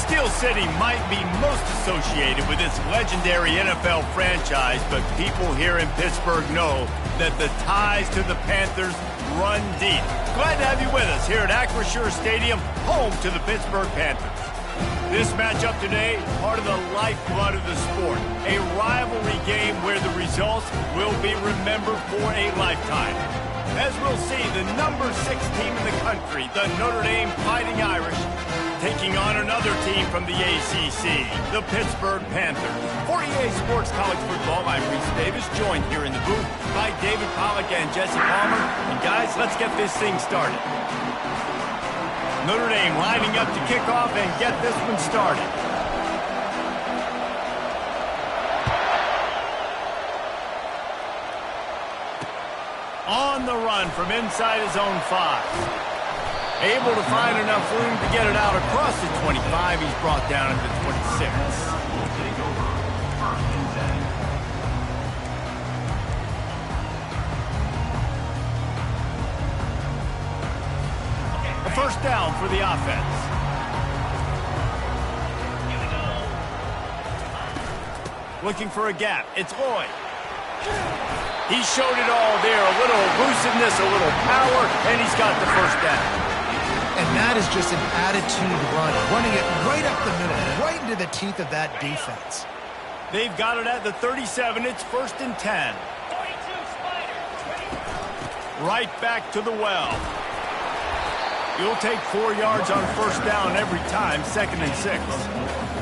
Steel City might be most associated with its legendary NFL franchise, but people here in Pittsburgh know that the ties to the Panthers run deep. Glad to have you with us here at Acrisure Stadium, home to the Pittsburgh Panthers. This matchup today, part of the lifeblood of the sport, a rivalry game where the results will be remembered for a lifetime. As we'll see, the number 6 team in the country, the Notre Dame Fighting Irish, taking on another team from the ACC, the Pittsburgh Panthers. For EA Sports College Football, I'm Reese Davis, joined here in the booth by David Pollack and Jesse Palmer. And guys, let's get this thing started. Notre Dame lining up to kick off and get this one started. On the run from inside his own 5. Able to find enough room to get it out across the 25. He's brought down at the 26. A first down for the offense. Looking for a gap. It's Lloyd. He showed it all there. A little elusiveness, a little power, and he's got the first down. And that is just an attitude run, running it right up the middle, right into the teeth of that defense. They've got it at the 37. It's 1st and 10. Right back to the well. You'll take 4 yards on first down every time, 2nd and 6.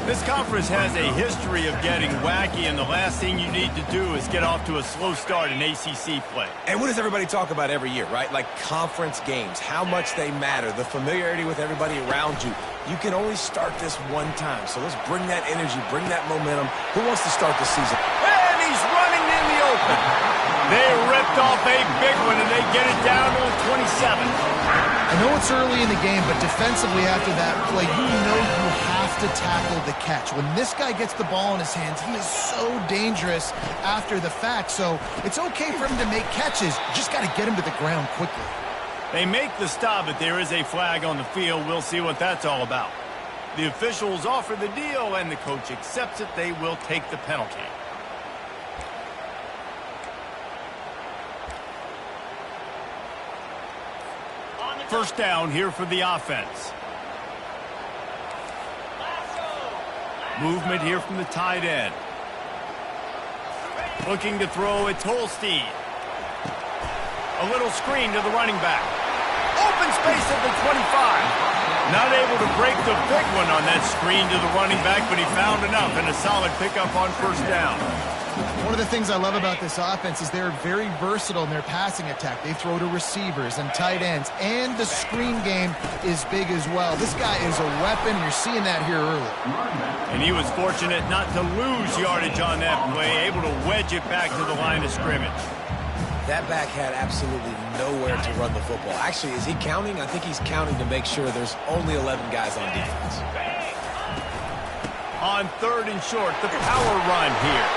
This conference has a history of getting wacky, and the last thing you need to do is get off to a slow start in ACC play. And what does everybody talk about every year, right? Like conference games, how much they matter, the familiarity with everybody around you. You can only start this one time, so let's bring that energy, bring that momentum. Who wants to start the season? And he's running in the open. They ripped off a big one, and they get it down to the 27. I know it's early in the game, but defensively after that play, you know you have to tackle the catch. When this guy gets the ball in his hands, he is so dangerous after the fact. So it's okay for him to make catches. You just got to get him to the ground quickly. They make the stop, but there is a flag on the field. We'll see what that's all about. The officials offer the deal, and the coach accepts it. They will take the penalty. First down here for the offense. Movement here from the tight end. Looking to throw, it's Holstein. A little screen to the running back. Open space at the 25. Not able to break the big one on that screen to the running back, but he found enough and a solid pickup on first down. One of the things I love about this offense is they're very versatile in their passing attack. They throw to receivers and tight ends, and the screen game is big as well. This guy is a weapon. You're seeing that here early. And he was fortunate not to lose yardage on that play, able to wedge it back to the line of scrimmage. That back had absolutely nowhere to run the football. Actually, is he counting? I think he's counting to make sure there's only 11 guys on defense. On 3rd and short, the power run here.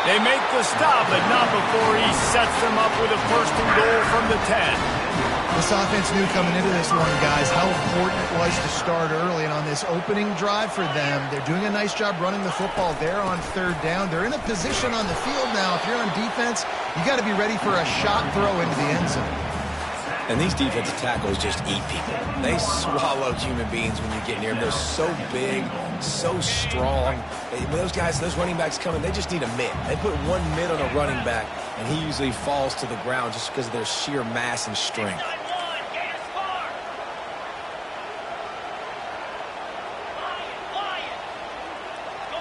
They make the stop, but not before he sets them up with a 1st and goal from the 10. This offense knew coming into this one, guys, how important it was to start early. And on this opening drive for them, they're doing a nice job running the football there on 3rd down. They're in a position on the field now. If you're on defense, you got to be ready for a shot throw into the end zone. And these defensive tackles just eat people. They swallow human beings when you get near them. They're so big, so strong. When those guys, those running backs come in, they just need a mid. They put one mid on a running back, and he usually falls to the ground just because of their sheer mass and strength.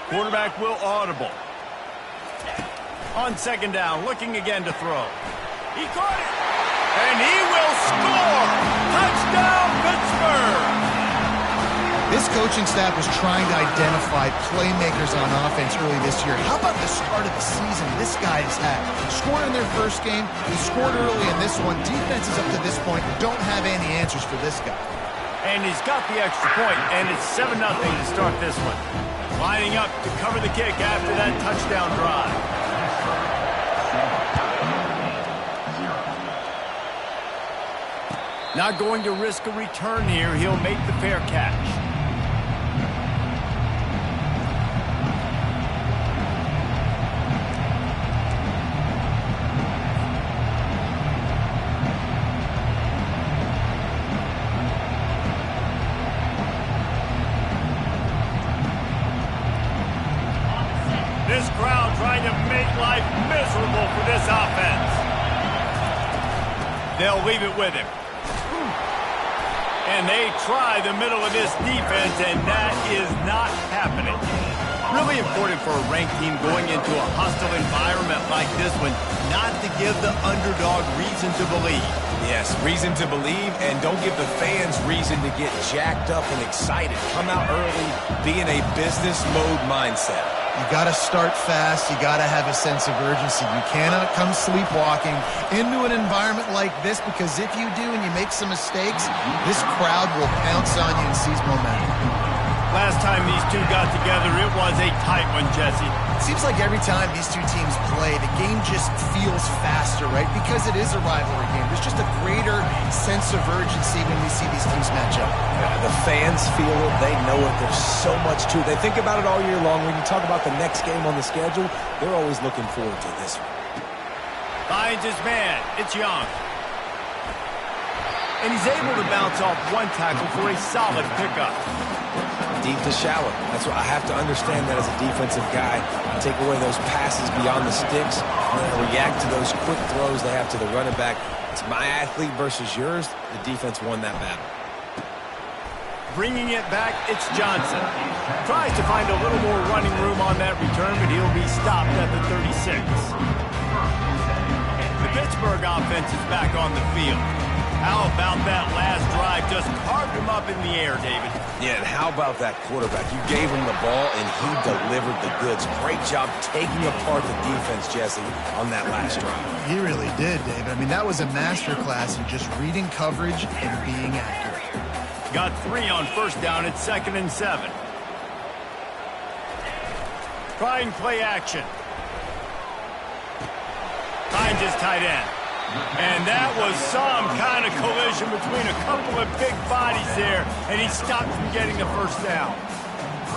Quarterback will audible. On 2nd down, looking again to throw. He caught it. And he will score! Touchdown, Pittsburgh! This coaching staff was trying to identify playmakers on offense early this year. How about the start of the season this guy has had? Scored in their first game. He scored early in this one. Defenses up to this point don't have any answers for this guy. And he's got the extra point, and it's 7-0 to start this one. Lining up to cover the kick after that touchdown drive. Not going to risk a return here. He'll make the fair catch. This crowd trying to make life miserable for this offense. They'll leave it with him. And they try the middle of this defense, and that is not happening. Really important for a ranked team going into a hostile environment like this one not to give the underdog reason to believe. Yes, reason to believe, and don't give the fans reason to get jacked up and excited. Come out early, be in a business mode mindset. You got to start fast. You got to have a sense of urgency. You cannot come sleepwalking into an environment like this, because if you do and you make some mistakes, this crowd will pounce on you and seize momentum. Last time these two got together, it was a tight one, Jesse. It seems like every time these two teams play, the game just feels faster, right? Because it is a rivalry game. There's just a greater sense of urgency when we see these teams match up. Yeah, the fans feel it. They know it. There's so much to it. They think about it all year long. When you talk about the next game on the schedule, they're always looking forward to this one. Finds his man. It's Young. And he's able to bounce off one tackle for a solid pickup. Deep to shallow. That's what I have to understand that as a defensive guy. Take away those passes beyond the sticks and then react to those quick throws they have to the running back. It's my athlete versus yours. The defense won that battle. Bringing it back, it's Johnson. Tries to find a little more running room on that return, but he'll be stopped at the 36. The Pittsburgh offense is back on the field. How about that last drive? Just carved him up in the air, David. Yeah, and how about that quarterback? You gave him the ball, and he delivered the goods. Great job taking apart the defense, Jesse, on that last drive. He really did, David. I mean, that was a masterclass in just reading coverage and being accurate. Got 3 on first down. It's 2nd and 7. Trying play action. Finds his tight end. And that was some kind of collision between a couple of big bodies there, and he stopped from getting the first down.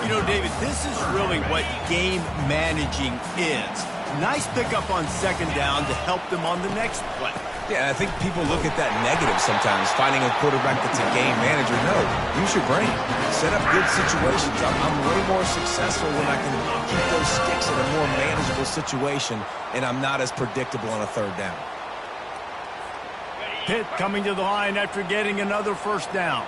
You know, David, this is really what game managing is. Nice pickup on 2nd down to help them on the next play. Yeah, I think people look at that negative sometimes, finding a quarterback that's a game manager. No, use your brain. Set up good situations. I'm way more successful when I can keep those sticks in a more manageable situation, and I'm not as predictable on a 3rd down. Pitt coming to the line after getting another first down.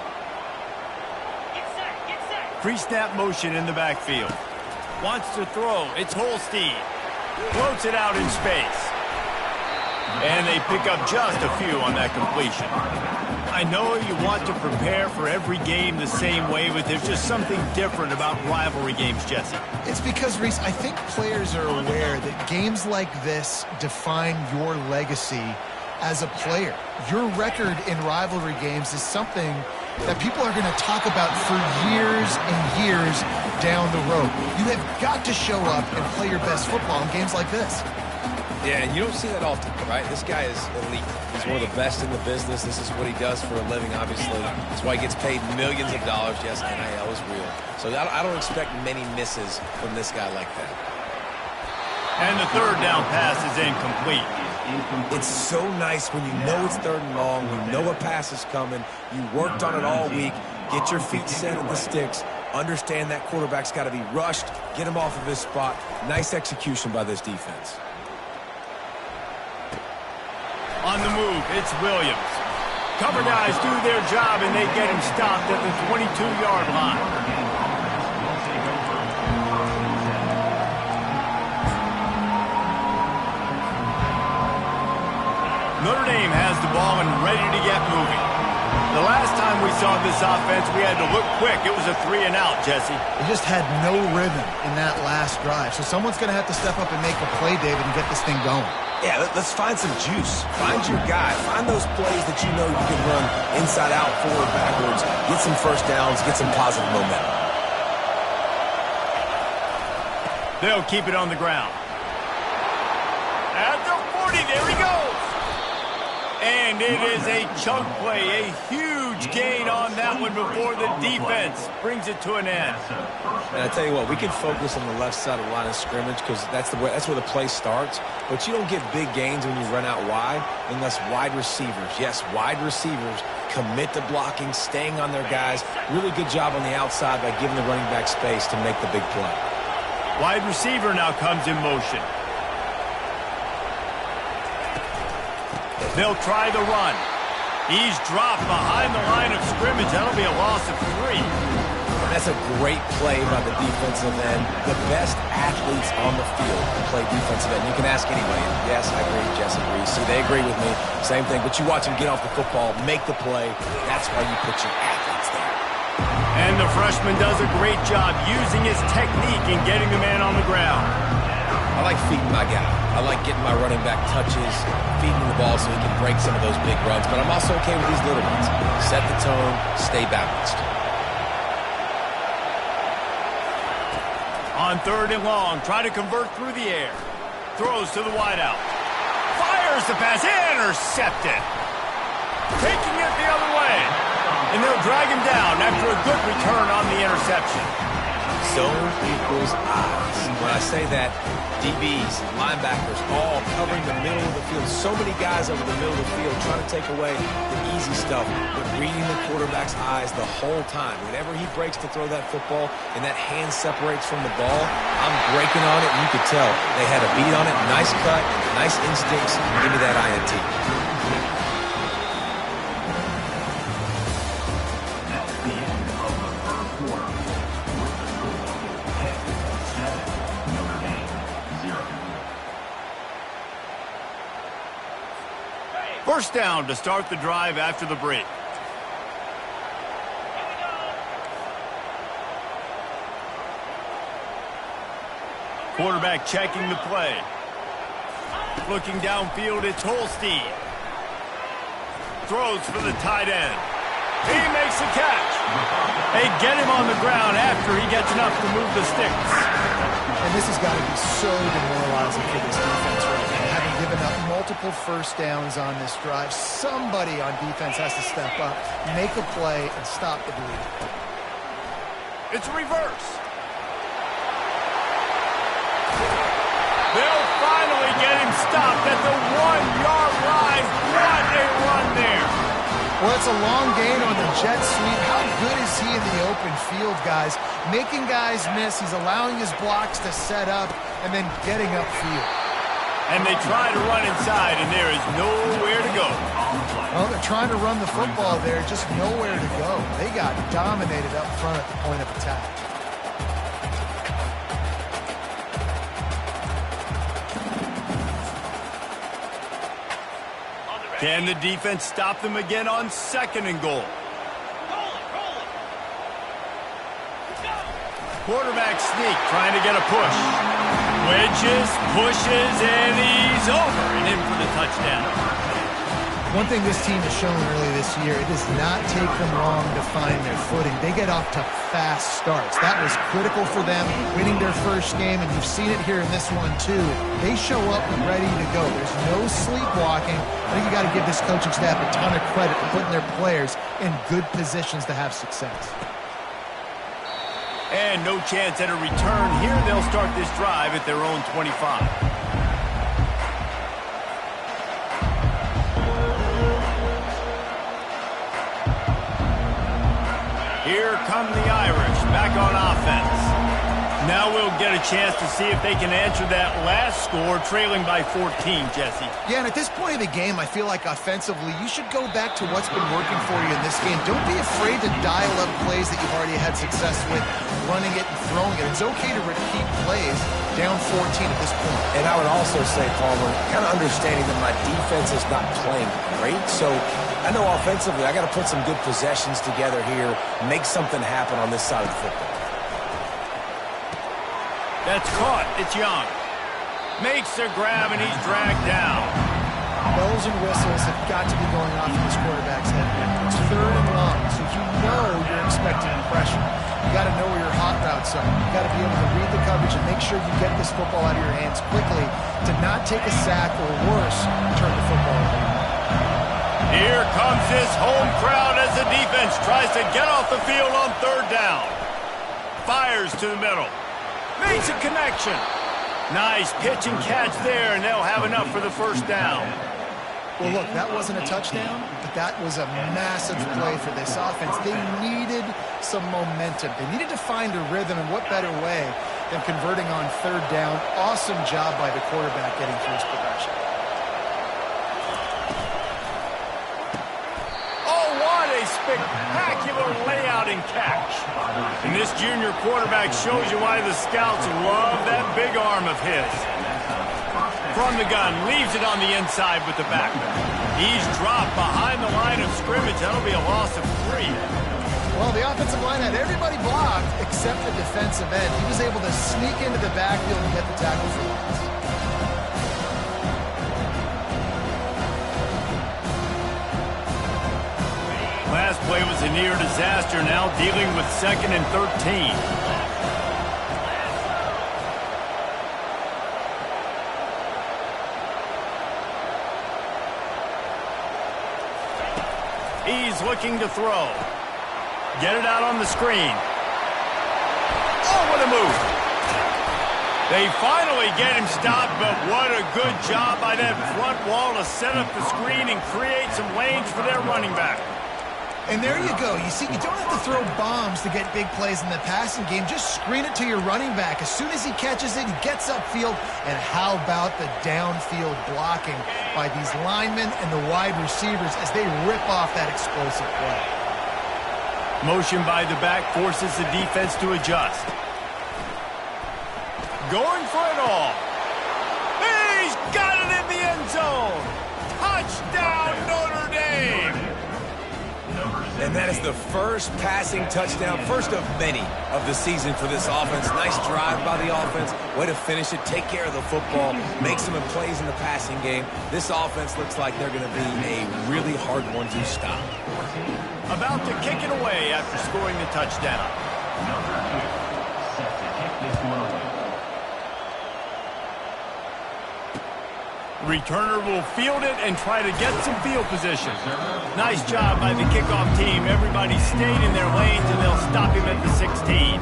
Pre-snap motion in the backfield. Wants to throw. It's Holstein. Floats it out in space. And they pick up just a few on that completion. I know you want to prepare for every game the same way, but there's just something different about rivalry games, Jesse. It's because, Reese, I think players are aware that games like this define your legacy as a player. Your record in rivalry games is something that people are going to talk about for years and years down the road. You have got to show up and play your best football in games like this. Yeah, and you don't see that often, right? This guy is elite. He's one of the best in the business. This is what he does for a living, obviously. That's why he gets paid millions of dollars. Yes, NIL is real. So I don't expect many misses from this guy like that. And the 3rd down pass is incomplete. It's so nice when you know it's 3rd and long, you know a pass is coming, you worked on it all week, get your feet set at the sticks, understand that quarterback's got to be rushed, get him off of his spot. Nice execution by this defense. On the move, it's Williams. Cover guys do their job, and they get him stopped at the 22-yard line. Notre Dame has the ball and ready to get moving. The last time we saw this offense, we had to look quick. It was a 3-and-out, Jesse. They just had no rhythm in that last drive. So someone's going to have to step up and make a play, David, and get this thing going. Yeah, let's find some juice. Find your guy. Find those plays that you know you can run inside out, forward, backwards. Get some first downs. Get some positive momentum. They'll keep it on the ground. At the 40, there he goes. And it is a chunk play, a huge gain on that one before the defense brings it to an end. And I tell you what, we can focus on the left side of the line of scrimmage because that's where the play starts. But you don't get big gains when you run out wide unless wide receivers, yes, wide receivers, commit to blocking, staying on their guys. Really good job on the outside by giving the running back space to make the big play. Wide receiver now comes in motion. They'll try the run. He's dropped behind the line of scrimmage. That'll be a loss of 3. That's a great play by the defensive end. The best athletes on the field play defensive end. You can ask anybody. Yes, I agree. Jess agrees. See, they agree with me. Same thing. But you watch them get off the football, make the play. That's why you put your athletes there. And the freshman does a great job using his technique and getting the man on the ground. I like feeding my guy. I like getting my running back touches, feeding the ball so he can break some of those big runs. But I'm also okay with these little ones. Set the tone, stay balanced. On 3rd and long, try to convert through the air. Throws to the wideout. Fires the pass, intercepted. Taking it the other way. And they'll drag him down after a good return on the interception. Zone equals eyes. When I say that, DBs, linebackers, all covering the middle of the field. So many guys over the middle of the field trying to take away the easy stuff, but reading the quarterback's eyes the whole time. Whenever he breaks to throw that football and that hand separates from the ball, I'm breaking on it, and you could tell they had a beat on it. Nice cut, nice instincts. Give me that INT. First down to start the drive after the break. Quarterback checking the play. Looking downfield, it's Holstein. Throws for the tight end. He makes the catch. They get him on the ground after he gets enough to move the sticks. And this has got to be so demoralizing for this defense right now. Having given up multiple first downs on this drive, somebody on defense has to step up, make a play, and stop the bleed. It's a reverse. They'll finally get him stopped at the 1-yard line. What a run there. Well, it's a long gain on the jet sweep. How good is he in the open field, guys? Making guys miss. He's allowing his blocks to set up and then getting upfield. And they try to run inside, and there is nowhere to go. Well, they're trying to run the football there, just nowhere to go. They got dominated up front at the point of attack. Can the defense stop them again on 2nd and goal? Quarterback sneak, trying to get a push. Wedges, pushes, and he's over and in for the touchdown. One thing this team has shown early this year, it does not take them long to find their footing. They get off to fast starts. That was critical for them, winning their first game, and you've seen it here in this one too. They show up ready to go. There's no sleepwalking. I think you got to give this coaching staff a ton of credit for putting their players in good positions to have success. And no chance at a return here. They'll start this drive at their own 25. Here come the Irish back on offense. Now we'll get a chance to see if they can answer that last score, trailing by 14, Jesse. Yeah, and at this point of the game, I feel like offensively, you should go back to what's been working for you in this game. Don't be afraid to dial up plays that you've already had success with, running it and throwing it. It's okay to repeat plays down 14 at this point. And I would also say, Palmer, kind of understanding that my defense is not playing great, so I know offensively I got to put some good possessions together here, make something happen on this side of the football. That's caught. It's Young. Makes the grab, and he's dragged down. Bells and whistles have got to be going off in this quarterback's head. It's 3rd and long, so you know you're expecting pressure. You got to know where your hot routes are. You got to be able to read the coverage and make sure you get this football out of your hands quickly to not take a sack or worse, turn the football over. Here comes this home crowd as the defense tries to get off the field on 3rd down. Fires to the middle. Makes a connection. Nice pitch and catch there, and they'll have enough for the first down. Well, look, that wasn't a touchdown, but that was a massive play for this offense. They needed some momentum. They needed to find a rhythm, and what better way than converting on third down. Awesome job by the quarterback getting through his progression. Oh, what a spectacular layout and catch. And this junior quarterback shows you why the scouts love that big arm of his. From the gun, leaves it on the inside with the back. He's dropped behind the line of scrimmage. That'll be a loss of 3. Well, the offensive line had everybody blocked except the defensive end. He was able to sneak into the backfield and get the tackle for loss. Last play was a near disaster, now dealing with 2nd and 13. He's looking to throw. Get it out on the screen. Oh, what a move. They finally get him stopped, but what a good job by that front wall to set up the screen and create some lanes for their running back. And there you go. You see, you don't have to throw bombs to get big plays in the passing game. Just screen it to your running back. As soon as he catches it, he gets upfield. And how about the downfield blocking by these linemen and the wide receivers as they rip off that explosive play. Motion by the back forces the defense to adjust. Going for it all. He's got it in the end zone. Touchdown, Notre Dame. And that is the first passing touchdown, first of many of the season for this offense. Nice drive by the offense. Way to finish it, take care of the football, make some plays in the passing game. This offense looks like they're going to be a really hard one to stop. About to kick it away after scoring the touchdown. Returner will field it and try to get some field position. Nice job by the kickoff team. Everybody stayed in their lanes, and they'll stop him at the 16.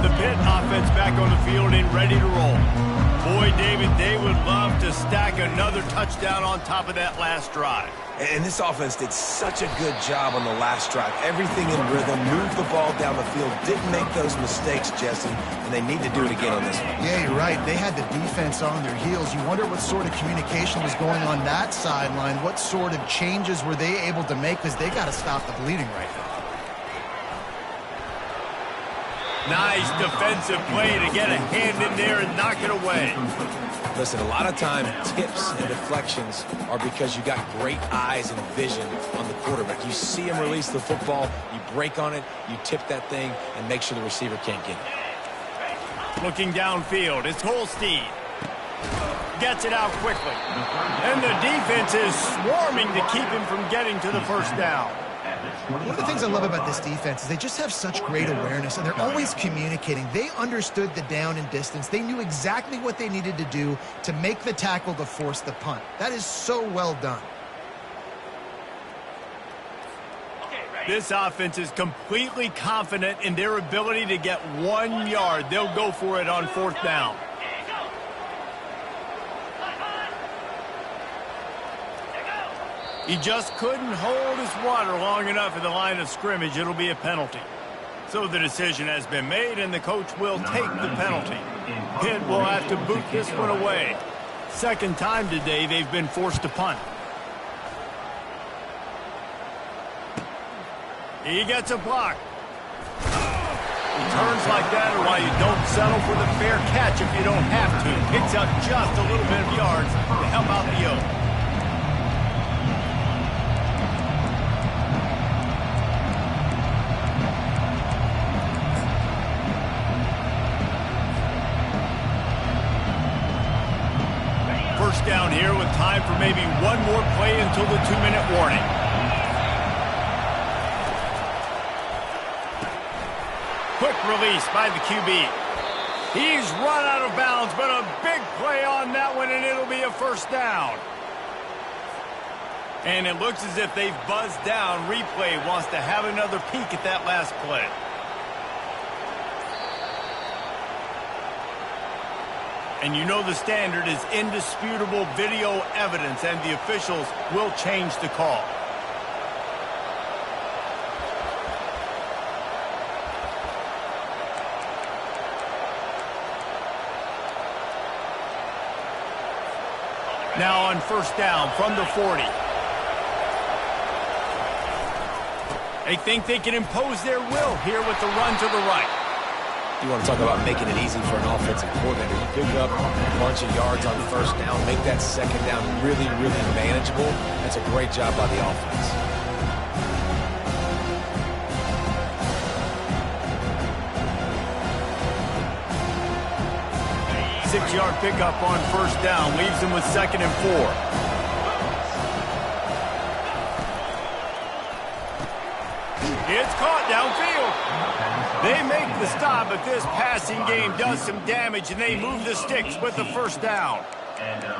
The Pitt offense back on the field and ready to roll. Boy, David, they would love to stack another touchdown on top of that last drive. And this offense did such a good job on the last drive. Everything in rhythm, moved the ball down the field, didn't make those mistakes, Jesse, and they need to do it again on this one. Yeah, you're right. They had the defense on their heels. You wonder what sort of communication was going on that sideline. What sort of changes were they able to make, because they got to stop the bleeding right now. Nice defensive play to get a hand in there and knock it away. Listen, a lot of time, tips and deflections are because you got great eyes and vision on the quarterback. You see him release the football, you break on it, you tip that thing, and make sure the receiver can't get it. Looking downfield, it's Holstein. Gets it out quickly. And the defense is swarming to keep him from getting to the first down. One of the things I love about this defense is they just have such great awareness, and they're always communicating. They understood the down and distance. They knew exactly what they needed to do to make the tackle to force the punt. That is so well done. This offense is completely confident in their ability to get 1 yard. They'll go for it on 4th down. He just couldn't hold his water long enough in the line of scrimmage. It'll be a penalty. So the decision has been made, and the coach will take the penalty. Pitt will have to boot this one away. Second time today they've been forced to punt. He gets a block. Returns like that are why you don't settle for the fair catch if you don't have to. Picks up just a little bit of yards to help out the Oaks. First down here with time for maybe one more play until the 2-minute warning. Quick release by the QB. He's run out of bounds, but a big play on that one, and it'll be a first down. And it looks as if they've buzzed down. Replay wants to have another peek at that last play. And you know the standard is indisputable video evidence, and the officials will change the call. Now on first down from the 40. They think they can impose their will here with the run to the right. You want to talk about making it easy for an offensive coordinator. You pick up a bunch of yards on first down, make that second down really, really manageable. That's a great job by the offense. 6-yard pickup on first down leaves them with 2nd and 4. It's caught downfield. They make the stop, but this passing game does some damage, and they move the sticks with the first down.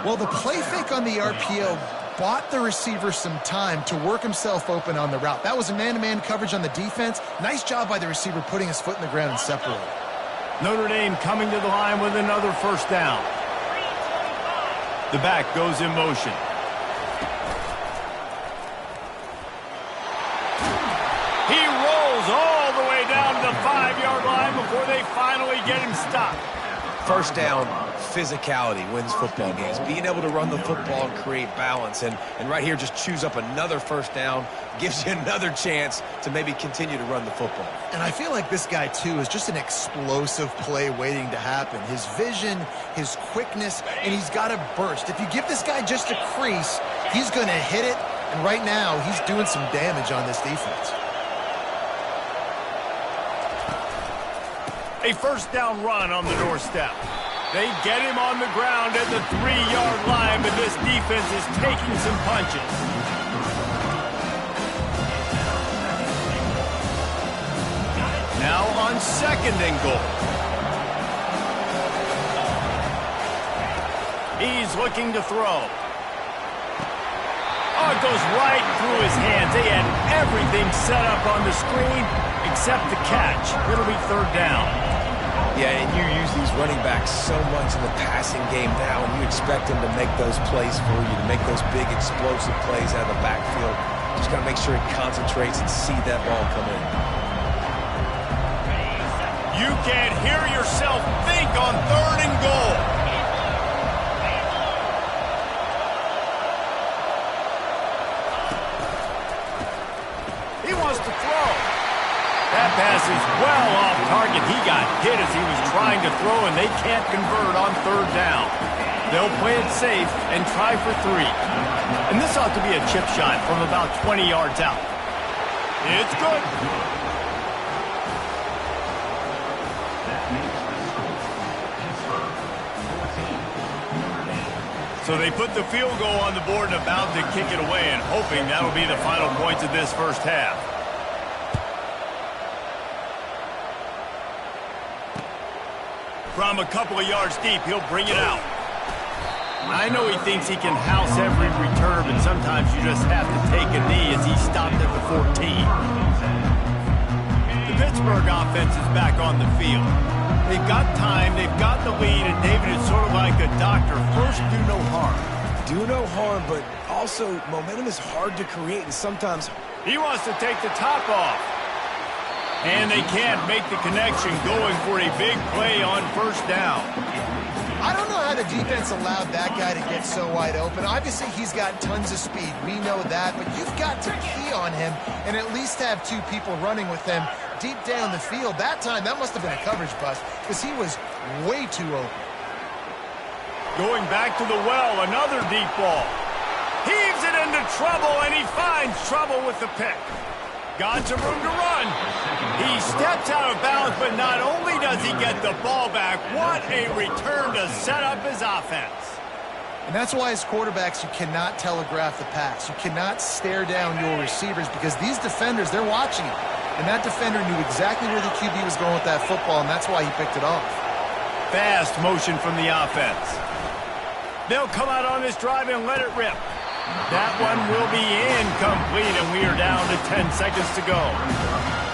Well, the play fake on the RPO bought the receiver some time to work himself open on the route. That was a man-to-man coverage on the defense. Nice job by the receiver putting his foot in the ground and separating. Notre Dame coming to the line with another first down. The back goes in motion. He rolls all the way down to the 5-yard line before they finally get him stopped. First down, physicality wins football games. Being able to run the football and create balance. And right here, just choose up another first down, gives you another chance to maybe continue to run the football. And I feel like this guy, too, is just an explosive play waiting to happen. His vision, his quickness, and he's got a burst. If you give this guy just a crease, he's going to hit it. And right now, he's doing some damage on this defense. A first down run on the doorstep. They get him on the ground at the 3-yard line, but this defense is taking some punches. Now on 2nd and goal. He's looking to throw. Oh, it goes right through his hands. They had everything set up on the screen except the catch. It'll be 3rd down. Yeah, and you use these running backs so much in the passing game now, and you expect them to make those plays for you, to make those big explosive plays out of the backfield. Just got to make sure he concentrates and see that ball come in. You can't hear yourself think on 3rd and goal. He wants to throw. That pass is well off target. He got hit as he was trying to throw, and they can't convert on 3rd down. They'll play it safe and try for 3. And this ought to be a chip shot from about 20 yards out. It's good. So they put the field goal on the board and about to kick it away, and hoping that'll be the final points of this first half. From a couple of yards deep, he'll bring it out. I know he thinks he can house every return, but sometimes you just have to take a knee as he stopped at the 14. The Pittsburgh offense is back on the field. They've got time, they've got the lead, and David is sort of like a doctor. First, do no harm. Do no harm, but also momentum is hard to create, and sometimes he wants to take the top off. And they can't make the connection, going for a big play on first down. I don't know how the defense allowed that guy to get so wide open. Obviously, he's got tons of speed. We know that, but you've got to key on him and at least have 2 people running with him deep down the field. That time, that must have been a coverage bust because he was way too open. Going back to the well, another deep ball. Heaves it into trouble, and he finds trouble with the pick. Got some room to run. He steps out of bounds, but not only does he get the ball back, what a return to set up his offense. And that's why as quarterbacks, you cannot telegraph the pass. You cannot stare down your receivers because these defenders, they're watching it. And that defender knew exactly where the QB was going with that football, and that's why he picked it off. Fast motion from the offense. They'll come out on this drive and let it rip. That one will be incomplete, and we are down to 10 seconds to go.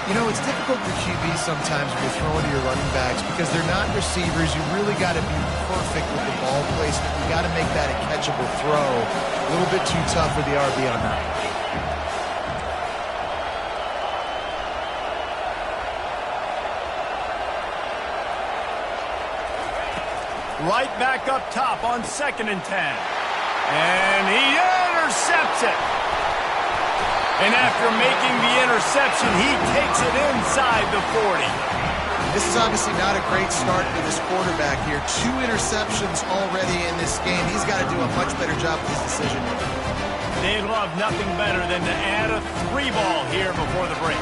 You know, it's difficult for QBs sometimes when you're throwing to your running backs because they're not receivers. You really got to be perfect with the ball placement. You got to make that a catchable throw. A little bit too tough for the RB on that. Right back up top on 2nd and 10. And he intercepts it. And after making the interception, he takes it inside the 40. This is obviously not a great start for this quarterback here. 2 interceptions already in this game. He's got to do a much better job with his decision making. They love nothing better than to add a 3 ball here before the break.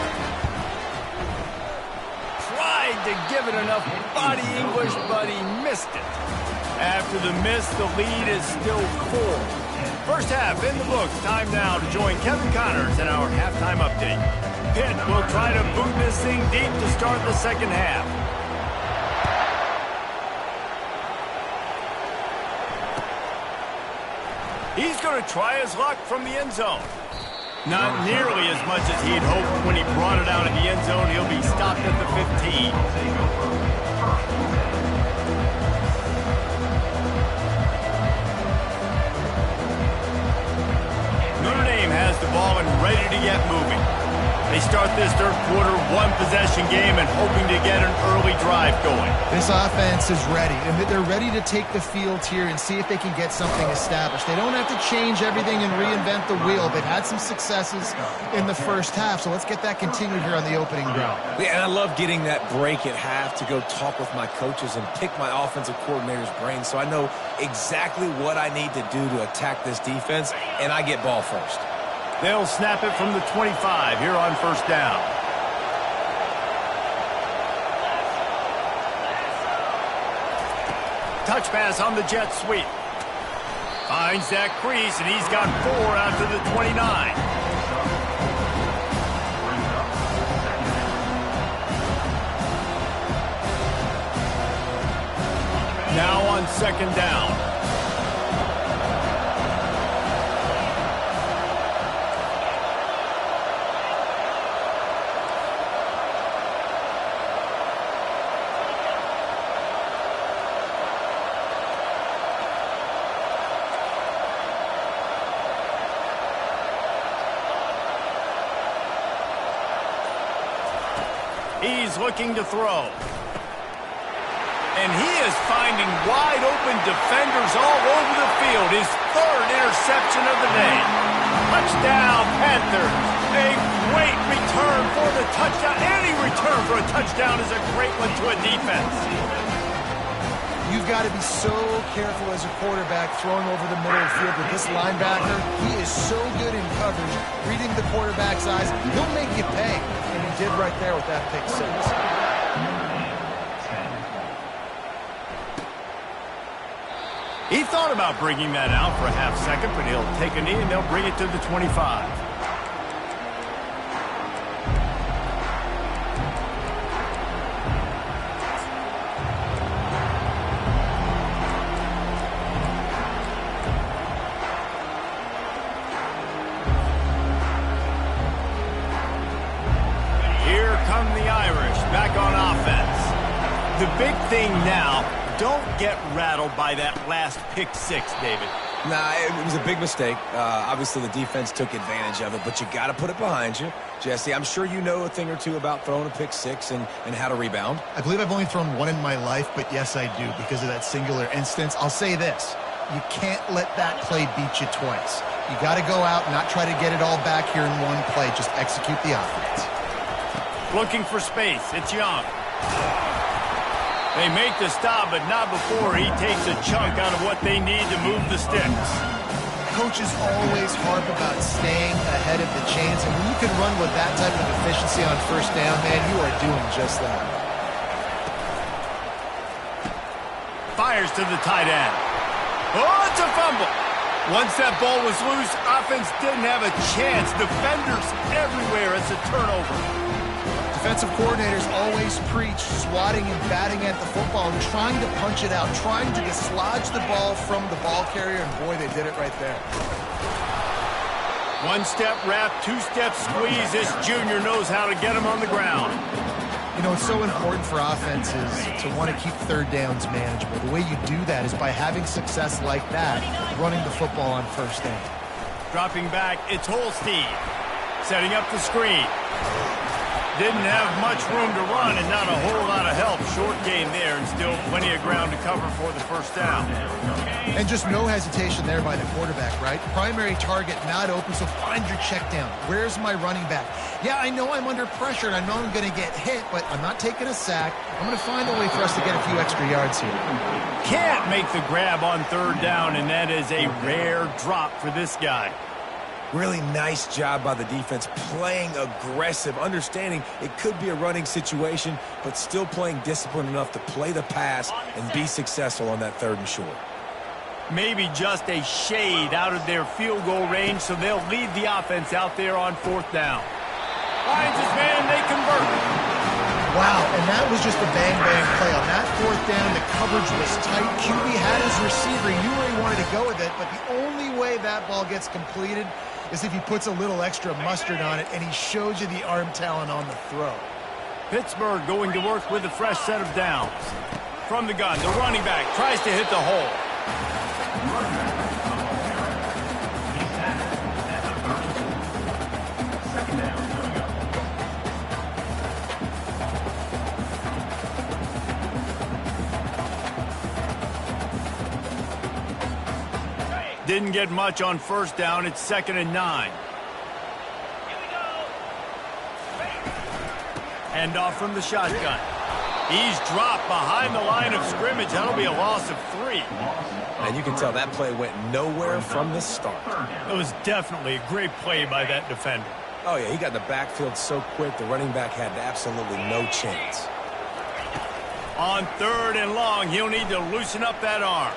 Tried to give it enough body English, but he missed it. After the miss, the lead is still 4. First half in the books. Time now to join Kevin Connors in our halftime update. Pitt will try to boot this thing deep to start the second half. He's going to try his luck from the end zone. Not nearly as much as he'd hoped when he brought it out of the end zone. He'll be stopped at the 15. Notre Dame has the ball and ready to get moving. They start this third quarter one-possession game and hoping to get an early drive going. This offense is ready, and they're ready to take the field here and see if they can get something established. They don't have to change everything and reinvent the wheel. They've had some successes in the first half, so let's get that continued here on the opening drive. Yeah, and I love getting that break at half to go talk with my coaches and pick my offensive coordinator's brain so I know exactly what I need to do to attack this defense, and I get ball first. They'll snap it from the 25 here on first down. Touch pass on the jet sweep. Finds that crease, and he's got 4 out to the 29. Now on second down. He's looking to throw. And he is finding wide-open defenders all over the field. His 3rd interception of the day. Touchdown, Panthers. A great return for the touchdown. Any return for a touchdown is a great one to a defense. You've got to be so careful as a quarterback throwing over the middle of the field with this linebacker. He is so good in coverage, reading the quarterback's eyes. He'll make you pay, and he did right there with that pick 6. He thought about bringing that out for a half second, but he'll take a knee and they'll bring it to the 25. Back on offense. The big thing now, don't get rattled by that last pick 6, David. Nah, it was a big mistake. Obviously, the defense took advantage of it, but you got to put it behind you. Jesse, I'm sure you know a thing or two about throwing a pick 6 and how to rebound. I believe I've only thrown 1 in my life, but yes, I do because of that singular instance. I'll say this. You can't let that play beat you twice. You got to go out and not try to get it all back here in one play. Just execute the offense. Looking for space. It's Young. They make the stop, but not before he takes a chunk out of what they need to move the sticks. Coaches always harp about staying ahead of the chains, and when you can run with that type of efficiency on first down, man, you are doing just that. Fires to the tight end. Oh, it's a fumble. Once that ball was loose, offense didn't have a chance. Defenders everywhere. It's a turnover. Defensive coordinators always preach swatting and batting at the football and trying to punch it out, trying to dislodge the ball from the ball carrier, and boy, they did it right there. One-step wrap, two-step squeeze. This junior knows how to get him on the ground. You know, it's so important for offenses to want to keep third downs manageable. The way you do that is by having success like that, running the football on first down. Dropping back, it's Holstein. Setting up the screen. Didn't have much room to run and not a whole lot of help. Short game there and still plenty of ground to cover for the first down. And just no hesitation there by the quarterback, right? Primary target not open, so find your check down. Where's my running back? Yeah, I know I'm under pressure and I know I'm going to get hit, but I'm not taking a sack. I'm going to find a way for us to get a few extra yards here. Can't make the grab on third down, and that is a rare drop for this guy. Really nice job by the defense, playing aggressive, understanding it could be a running situation, but still playing disciplined enough to play the pass and be successful on that third and short. Maybe just a shade out of their field goal range, so they'll lead the offense out there on fourth down. Finds his man, they convert. Wow, and that was just a bang-bang play. On that fourth down, the coverage was tight. QB had his receiver. He knew where he wanted to go with it, but the only way that ball gets completed is if he puts a little extra mustard on it, and he shows you the arm talent on the throw. Pittsburgh going to work with a fresh set of downs. From the gun, the running back tries to hit the hole. Didn't get much on first down. It's 2nd and 9. Hand off from the shotgun. He's dropped behind the line of scrimmage. That'll be a loss of 3. And you can tell that play went nowhere from the start. It was definitely a great play by that defender. Oh, yeah, he got in the backfield so quick, the running back had absolutely no chance. On 3rd and long, he'll need to loosen up that arm.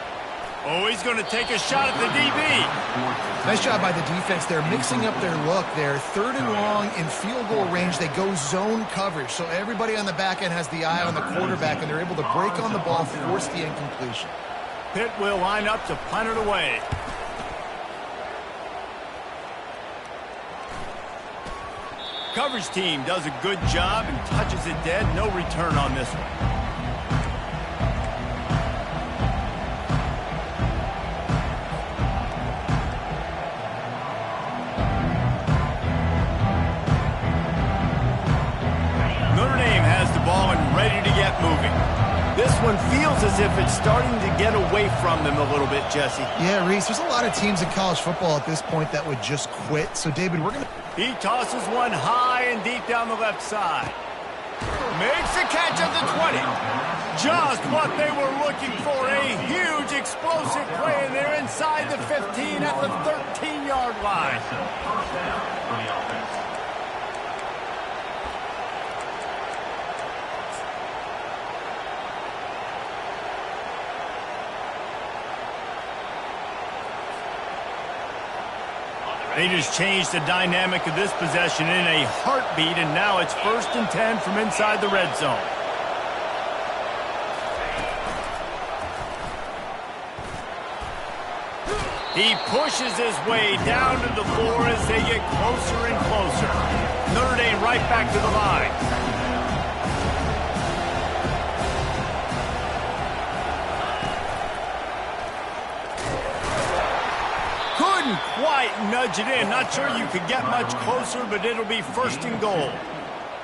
Oh, he's going to take a shot at the DB. Nice job by the defense. They're mixing up their look there. 3rd and long in field goal range. They go zone coverage. So everybody on the back end has the eye on the quarterback, and they're able to break on the ball, force the incompletion. Pitt will line up to punt it away. Coverage team does a good job and touches it dead. No return on this one. Moving. This one feels as if it's starting to get away from them a little bit, Jesse. Yeah, Reese, there's a lot of teams in college football at this point that would just quit. So, David, we're going to... He tosses one high and deep down the left side. Makes a catch at the 20. Just what they were looking for. A huge explosive play, and they're inside the 15 at the 13-yard line. They just changed the dynamic of this possession in a heartbeat, and now it's 1st and 10 from inside the red zone. He pushes his way down to the floor as they get closer and closer. Notre Dame right back to the line. Quite nudge it in. Not sure you could get much closer, but it'll be 1st and goal.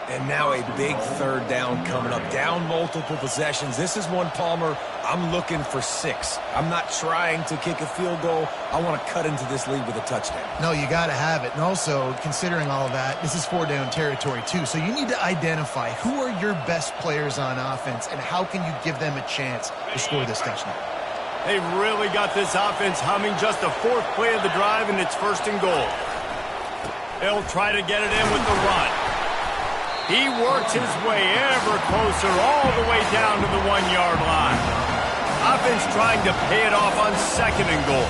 And now a big 3rd down coming up. Down multiple possessions. This is one, Palmer, I'm looking for 6. I'm not trying to kick a field goal. I want to cut into this lead with a touchdown. No, you got to have it. And also, considering all of that, this is 4-down territory too. So you need to identify who are your best players on offense and how can you give them a chance to score this touchdown. They've really got this offense humming. Just the 4th play of the drive, and it's 1st and goal. They'll try to get it in with the run. He works his way ever closer all the way down to the 1-yard line. Offense trying to pay it off on 2nd and goal.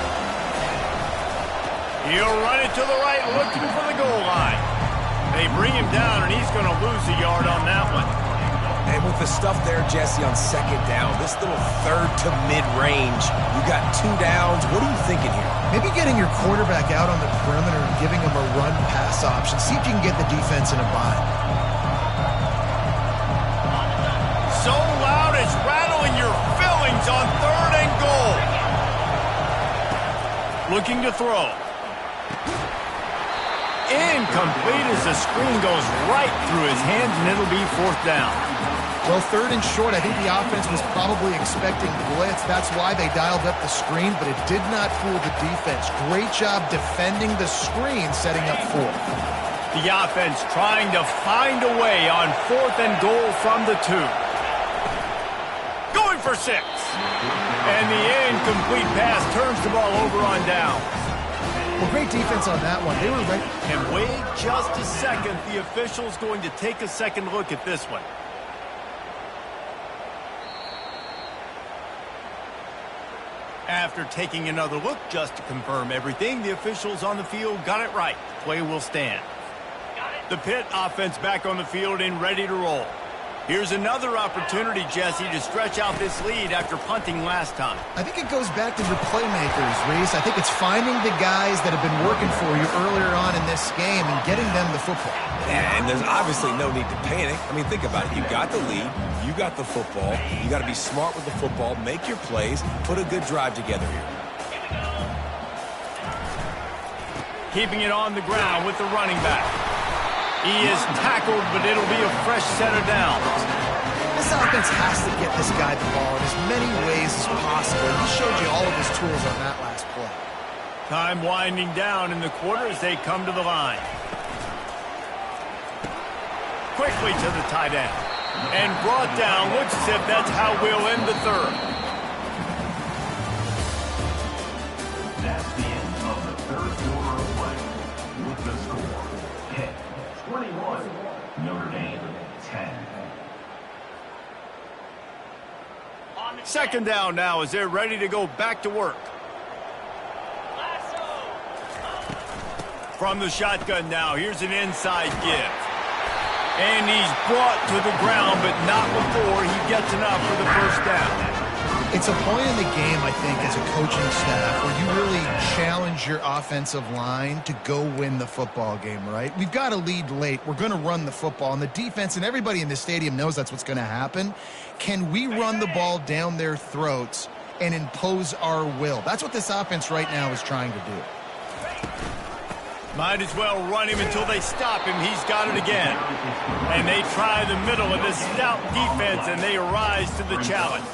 He'll run it to the right, looking for the goal line. They bring him down, and he's going to lose a yard on that one. And with the stuff there, Jesse, on 2nd down, this little 3rd to mid-range, you got 2 downs. What are you thinking here? Maybe getting your quarterback out on the perimeter and giving him a run-pass option. See if you can get the defense in a bind. So loud it's rattling your fillings on 3rd and goal. Looking to throw. Incomplete as the screen goes right through his hands, and it'll be 4th down. Well, 3rd and short, I think the offense was probably expecting blitz. That's why they dialed up the screen, but it did not fool the defense. Great job defending the screen, setting up 4th. The offense trying to find a way on 4th and goal from the 2. Going for 6. And the incomplete pass turns the ball over on downs. Well, great defense on that one. They were ready. And wait just a second. The official's going to take a second look at this one. After taking another look just to confirm everything, the officials on the field got it right. The play will stand. The Pitt offense back on the field and ready to roll. Here's another opportunity, Jesse, to stretch out this lead after punting last time. I think it goes back to your playmakers, Reese. I think it's finding the guys that have been working for you earlier on in this game and getting them the football. Yeah, and there's obviously no need to panic. I mean, think about it. You got the lead. You got the football. You got to be smart with the football. Make your plays. Put a good drive together here. Keeping it on the ground with the running back. He is tackled, but it'll be a fresh set of downs. This offense has to get this guy the ball in as many ways as possible. He showed you all of his tools on that last play. Time winding down in the quarter as they come to the line. Quickly to the tight end. And brought down. Looks as if that's how we'll end the 3rd. That's the end of the 3rd quarter of play. With the score, Pitt 21, Notre Dame 10. 2nd down now as they're ready to go back to work. From the shotgun now, here's an inside give. And he's brought to the ground, but not before he gets enough for the 1st down. It's a point in the game, I think, as a coaching staff where you really challenge your offensive line to go win the football game, right? We've got to lead late. We're going to run the football. And the defense and everybody in the stadium knows that's what's going to happen. Can we run the ball down their throats and impose our will? That's what this offense right now is trying to do. Might as well run him until they stop him. He's got it again. And they try the middle of this stout defense, and they rise to the challenge.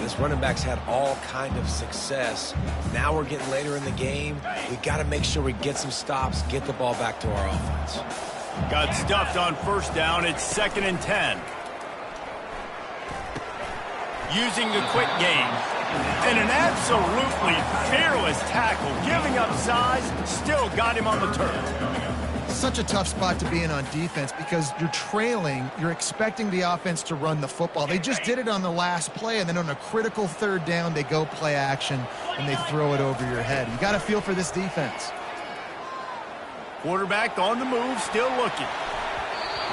This running back's had all kind of success. Now we're getting later in the game. We got to make sure we get some stops, get the ball back to our offense. Got stuffed on 1st down. It's 2nd and 10. Using the quick game. And an absolutely fearless tackle. Giving up size, still got him on the turf. Such a tough spot to be in on defense because you're trailing. You're expecting the offense to run the football. They just did it on the last play, and then on a critical 3rd down, they go play action, and they throw it over your head. You got to feel for this defense. Quarterback on the move, still looking.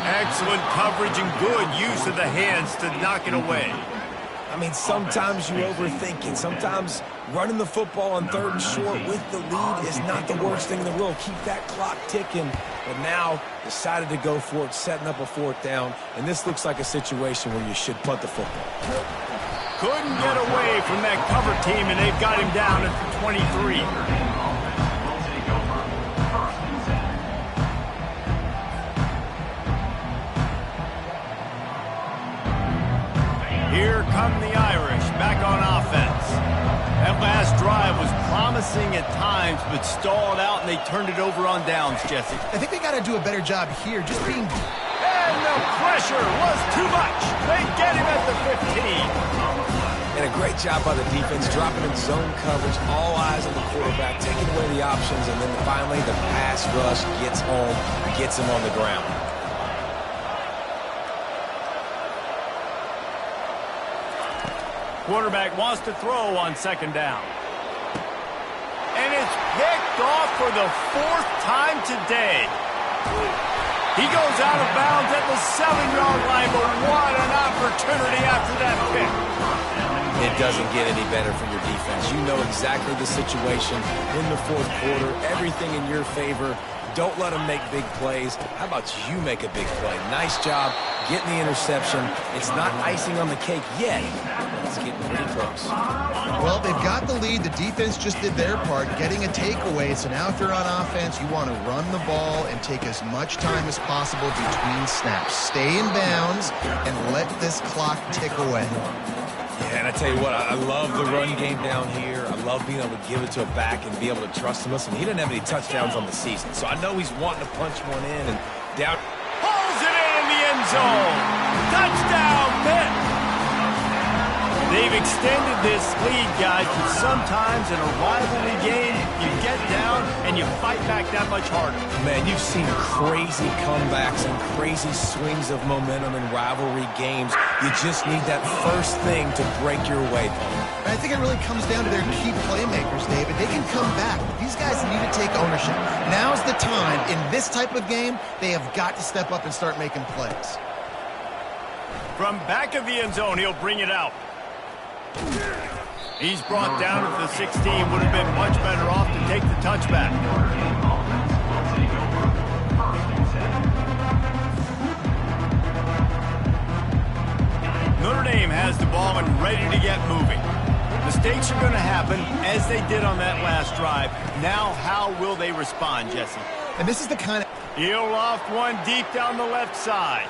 Excellent coverage and good use of the hands to knock it away. I mean, sometimes you overthink it. Sometimes running the football on 3rd and short with the lead is not the worst thing in the world. Keep that clock ticking. But now decided to go for it, setting up a 4th down. And this looks like a situation where you should punt the football. Couldn't get away from that cover team, and they've got him down at the 23. Here come the Irish, back on offense. That last drive was promising at times, but stalled out, and they turned it over on downs, Jesse. I think they got to do a better job here, just being... And the pressure was too much. They get him at the 15. And a great job by the defense, dropping in zone coverage, all eyes on the quarterback, taking away the options, and then finally the pass rush gets home, gets him on the ground. Quarterback wants to throw on 2nd down. And it's picked off for the 4th time today. He goes out of bounds at the 7-yard line, but what an opportunity after that pick. It doesn't get any better for your defense. You know exactly the situation in the 4th quarter, everything in your favor. Don't let them make big plays. How about you make a big play? Nice job getting the interception. It's not icing on the cake yet, but it's getting pretty close. Well, they've got the lead. The defense just did their part, getting a takeaway. So now if you're on offense, you want to run the ball and take as much time as possible between snaps. Stay in bounds and let this clock tick away. Yeah, and I tell you what, I love the run game down here. I love being able to give it to a back and be able to trust him. Listen, he didn't have any touchdowns on the season, so I know he's wanting to punch one in and down. Pulls it in the end zone. Touchdown, Pitt. They've extended this lead, guys, but sometimes in a rivalry game, you get down and you fight back that much harder. Man, you've seen crazy comebacks and crazy swings of momentum in rivalry games. You just need that first thing to break your way, Paul. I think it really comes down to their key playmakers, David. They can come back, but these guys need to take ownership. Now's the time. In this type of game, they have got to step up and start making plays. From back of the end zone, he'll bring it out. He's brought down at the 16. Would have been much better off to take the touchback. Notre Dame has the ball and ready to get moving. Mistakes are going to happen, as they did on that last drive. Now, how will they respond, Jesse? And this is the kind of... He'll loft one deep down the left side.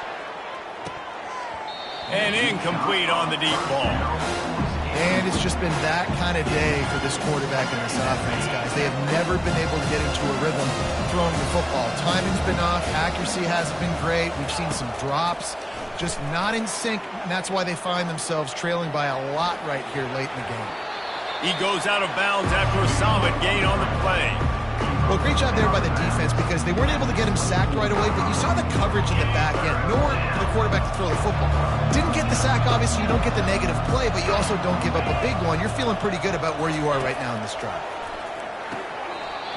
And incomplete on the deep ball. And it's just been that kind of day for this quarterback and this offense, guys. They have never been able to get into a rhythm throwing the football. Timing's been off. Accuracy hasn't been great. We've seen some drops. Just not in sync, and that's why they find themselves trailing by a lot right here late in the game. He goes out of bounds after a solid gain on the play. Well, great job there by the defense because they weren't able to get him sacked right away, but you saw the coverage in the back end. Nowhere for the quarterback to throw the football. Didn't get the sack, obviously. You don't get the negative play, but you also don't give up a big one. You're feeling pretty good about where you are right now in this drive.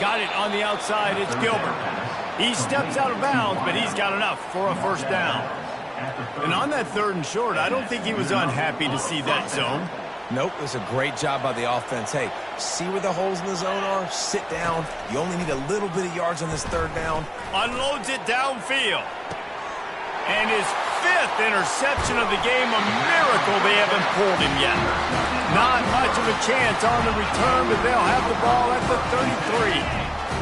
Got it on the outside. It's Gilbert. He steps out of bounds, but he's got enough for a first down. And on that 3rd and short, I don't think he was unhappy to see that zone. Nope, it was a great job by the offense. Hey, see where the holes in the zone are? Sit down. You only need a little bit of yards on this 3rd down. Unloads it downfield. And his 5th interception of the game, a miracle they haven't pulled him yet. Not much of a chance on the return, but they'll have the ball at the 33.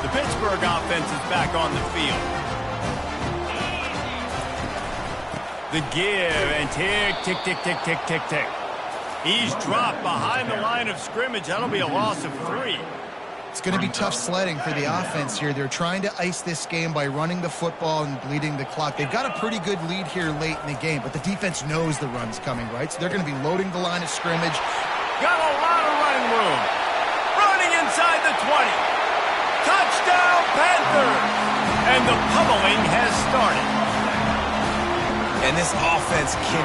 The Pittsburgh offense is back on the field. The give and tick, tick, tick, tick, tick, tick, tick. He's dropped behind the line of scrimmage. That'll be a loss of 3. It's going to be tough sledding for the offense here. They're trying to ice this game by running the football and bleeding the clock. They've got a pretty good lead here late in the game, but the defense knows the run's coming, right? So they're going to be loading the line of scrimmage. Got a lot of running room. Running inside the 20. Touchdown, Panthers! And the pummeling has started. And this offense can